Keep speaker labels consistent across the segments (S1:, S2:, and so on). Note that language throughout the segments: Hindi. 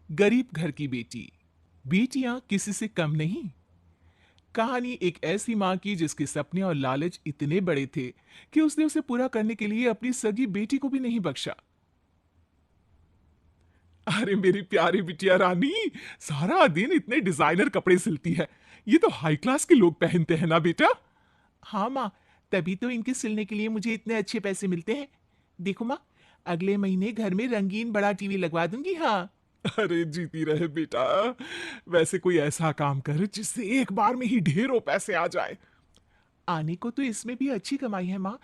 S1: गरीब घर की बेटी, बेटियां किसी से कम नहीं। कहानी एक ऐसी माँ की जिसके सपने और लालच इतने बड़े थे कि उसने उसे पूरा करने के लिए अपनी सगी बेटी को भी नहीं बख्शा। अरे मेरी प्यारी बिटिया रानी, सारा दिन इतने डिजाइनर कपड़े सिलती है। ये तो हाई क्लास के लोग पहनते हैं ना बेटा। हाँ माँ, तभी तो इनके सिलने के लिए मुझे इतने अच्छे पैसे मिलते हैं। देखो माँ, अगले महीने घर में रंगीन बड़ा टीवी लगवा दूंगी। हाँ। अरे जीती रहे बेटा। वैसे कोई ऐसा काम कर जिससे एक बार में ही ढेरों पैसे आ जाए। आने को तो इसमें भी अच्छी कमाई है माँ,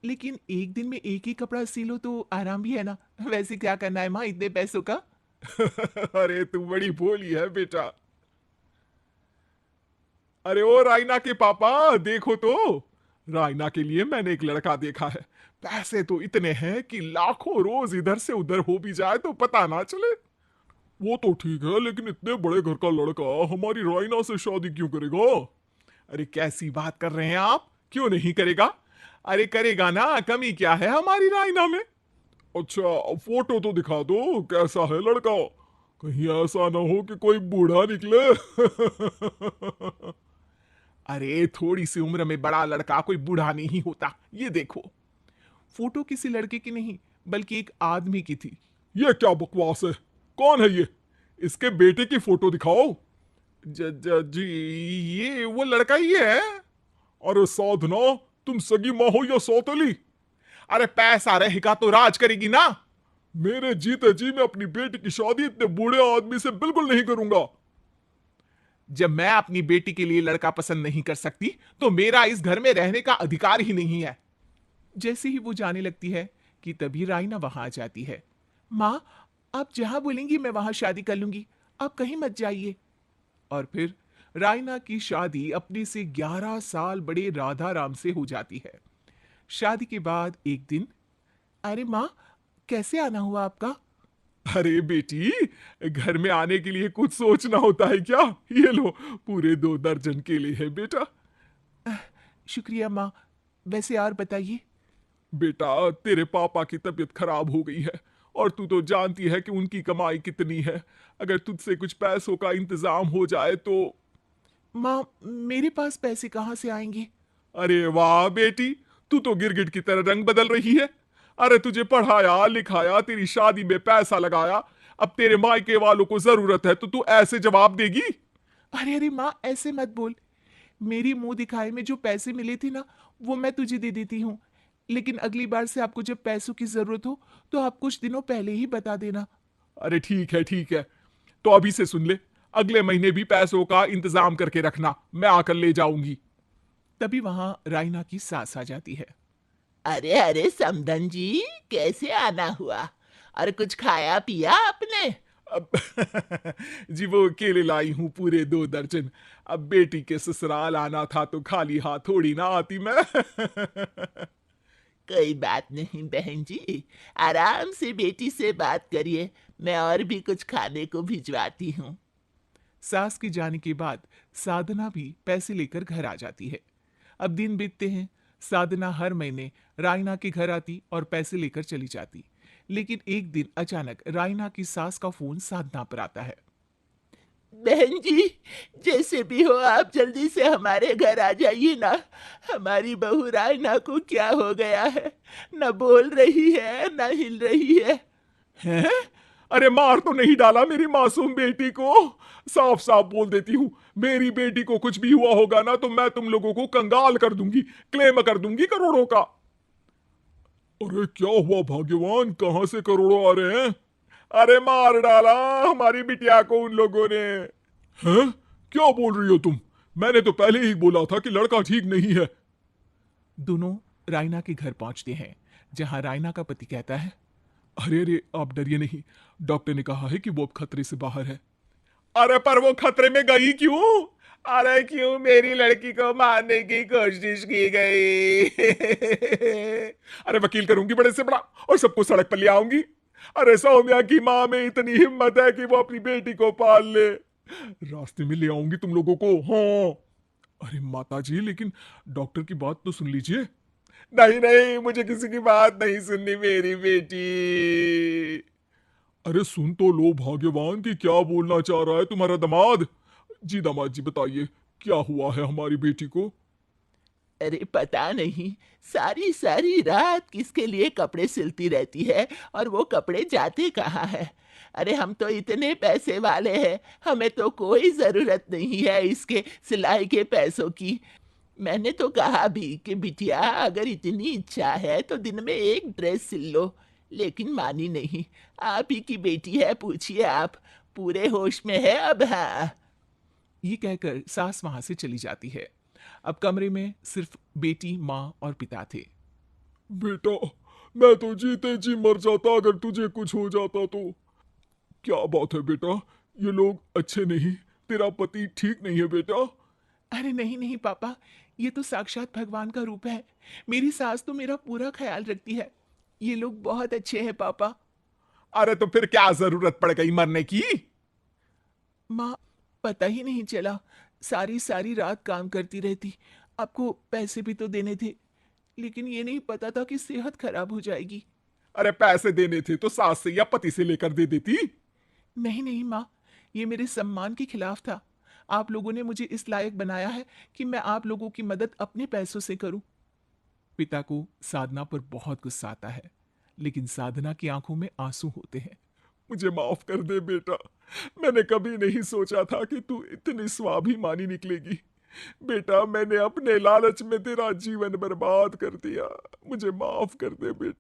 S1: लेकिन एक दिन में एक ही कपड़ा सिलो तो आराम भी है ना। वैसे क्या करना है माँ इतने पैसों का। अरे तू बड़ी भोली है बेटा। अरे ओ रायना के पापा, देखो तो। रायना के लिए मैंने एक लड़का देखा है। पैसे तो इतने हैं कि लाखों रोज इधर से उधर हो भी जाए तो पता ना चले। वो तो ठीक है, लेकिन इतने बड़े घर का लड़का हमारी रायना से शादी क्यों करेगा? अरे कैसी बात कर रहे हैं आप, क्यों नहीं करेगा? अरे करेगा ना, कमी क्या है हमारी रायना में? अच्छा, फोटो तो दिखा दो, कैसा है लड़का? कहीं ऐसा ना हो कि कोई बूढ़ा निकले। अरे थोड़ी सी उम्र में बड़ा लड़का कोई बूढ़ा नहीं होता, ये देखो। फोटो किसी लड़के की नहीं, बल्कि एक आदमी की थी। ये क्या बकवास है? कौन है ये? इसके बेटे की फोटो दिखाओ। जी, ये वो लड़का ही है। अरे साधना, तुम सगी माँ हो या सौतेली? अरे पैसा रहेगा तो राज करेगी ना। मेरे जीते जी मैं अपनी बेटी की शादी इतने बूढ़े आदमी से बिल्कुल नहीं करूंगा। जब मैं अपनी बेटी के लिए लड़का पसंद नहीं कर सकती, तो मेरा इस घर में रहने का अधिकार ही नहीं है। जैसे ही वो जाने लगती है कि तभी राइना वहां आ जाती है। माँ, आप जहां बोलेंगी मैं वहां शादी कर लूंगी, आप कहीं मत जाइए। और फिर रायना की शादी अपने से 11 साल बड़े राधा राम से हो जाती है। शादी के बाद एक दिन, अरे माँ, कैसे आना हुआ आपका? अरे बेटी, घर में आने के लिए कुछ सोचना होता है क्या? ये लो, पूरे 2 दर्जन केले हैं बेटा। शुक्रिया माँ। वैसे और बताइए। बेटा, तेरे पापा की तबीयत खराब हो गई है, और तू तो जानती है कि उनकी कमाई कितनी है। अगर तुझसे कुछ पैसों का इंतजाम हो जाए तो। माँ, मेरे पास पैसे कहाँ से आएंगे? अरे वाह बेटी, तू तो गिरगिट की तरह रंग बदल रही है। अरे तुझे पढ़ाया लिखाया, तेरी शादी में पैसा लगाया, अब तेरे मायके वालों को जरूरत है तो तू ऐसे जवाब देगी? अरे अरे माँ, ऐसे मत बोल। मेरी मुंह दिखाए में जो पैसे मिले थे ना, वो मैं तुझे दे देती हूँ। लेकिन अगली बार से आपको जब पैसों की जरूरत हो तो आप कुछ दिनों पहले ही बता देना। अरे ठीक है ठीक है, तो अभी से सुन ले, अगले महीने भी पैसों का इंतजाम करके रखना, मैं आकर ले जाऊंगी। तभी वहां रायना की सास आ जाती है।
S2: अरे अरे समधन जी, कैसे आना हुआ? और कुछ खाया पिया आपने?
S1: अब जी वो केले लाई हूं पूरे 2 दर्जन। अब बेटी के ससुराल आना था तो खाली हाथ थोड़ी ना आती मैं।
S2: कोई बात नहीं बहन जी, आराम से बेटी से बात करिए। मैं और भी कुछ खाने को भिजवाती हूँ।
S1: सास के जाने के बाद साधना भी पैसे लेकर घर आ जाती है। अब दिन बीतते हैं। साधना हर महीने रायना के घर आती और पैसे लेकर चली जाती। लेकिन एक दिन अचानक रायना की सास का फोन साधना पर आता है।
S2: बहन जी, जैसे भी हो आप जल्दी से हमारे घर आ जाइए ना। हमारी बहू रायना को क्या हो गया है? न बोल रही है न हिल रही है।
S1: हैं? अरे मार तो नहीं डाला मेरी मासूम बेटी को? साफ साफ बोल देती हूँ, मेरी बेटी को कुछ भी हुआ होगा ना तो मैं तुम लोगों को कंगाल कर दूंगी, क्लेम कर दूंगी करोड़ों का। अरे क्या हुआ भाग्यवान, कहां से करोड़ों आ रहे हैं? अरे मार डाला हमारी बिटिया को उन लोगों ने। हैं? क्या बोल रही हो तुम? मैंने तो पहले ही बोला था कि लड़का ठीक नहीं है। दोनों रायना के घर पहुंचते हैं, जहां रायना का पति कहता है, अरे अरे आप डरिए नहीं, डॉक्टर ने कहा है कि वो अब खतरे से बाहर है। अरे पर वो खतरे में गई क्यों? अरे क्यों मेरी लड़की को मारने की कोशिश की गई? अरे वकील करूंगी बड़े से बड़ा, और सबको सड़क पर ले आऊंगी। अरे सौम्या की माँ में इतनी हिम्मत है कि वो अपनी बेटी को पाल ले। रास्ते में ले आऊंगी तुम लोगों को। हाँ। अरे माता जी, लेकिन डॉक्टर की बात तो सुन लीजिए। नहीं नहीं, मुझे किसी की बात नहीं सुननी, मेरी बेटी। अरे सुन तो लो भाग्यवान कि क्या बोलना चाह रहा है तुम्हारा दामाद। जी दामाद जी बताइए, क्या हुआ है हमारी बेटी को?
S2: अरे पता नहीं, सारी सारी रात किसके लिए कपड़े सिलती रहती है और वो कपड़े जाते कहाँ हैं। अरे हम तो इतने पैसे वाले हैं, हमें तो कोई ज़रूरत नहीं है इसके सिलाई के पैसों की। मैंने तो कहा भी कि बिटिया अगर इतनी इच्छा है तो दिन में एक ड्रेस सिल लो, लेकिन मानी नहीं। आप ही की बेटी है, पूछिए आप, पूरे होश में है अब। हाँ।
S1: ये कहकर सास वहां से चली जाती है। अब कमरे में सिर्फ बेटी, माँ और पिता थे। बेटा, मैं तो जीते जी मर जाता अगर तुझे कुछ हो जाता तो। क्या बात है बेटा, ये लोग अच्छे नहीं, तेरा पति ठीक नहीं है बेटा। अरे नहीं नहीं पापा, ये तो साक्षात भगवान का रूप है। मेरी सास तो मेरा पूरा ख्याल रखती है। ये लोग बहुत अच्छे हैं पापा। अरे तो फिर क्या जरूरत पड़ गई मरने की? माँ, पता ही नहीं चला, सारी सारी रात काम करती रहती। आपको पैसे भी तो देने थे, लेकिन ये नहीं पता था कि सेहत खराब हो जाएगी। अरे पैसे देने थे तो सास से या पति से लेकर दे देती। नहीं नहीं माँ, ये मेरे सम्मान के खिलाफ था। आप लोगों ने मुझे इस लायक बनाया है कि मैं आप लोगों की मदद अपने पैसों से करूं। पिता को साधना पर बहुत गुस्सा आता है, लेकिन साधना की आंखों में आंसू होते हैं। मुझे माफ कर दे बेटा, मैंने कभी नहीं सोचा था कि तू इतनी स्वाभिमानी निकलेगी। बेटा, मैंने अपने लालच में तेरा जीवन बर्बाद कर दिया, मुझे माफ कर दे बेटा।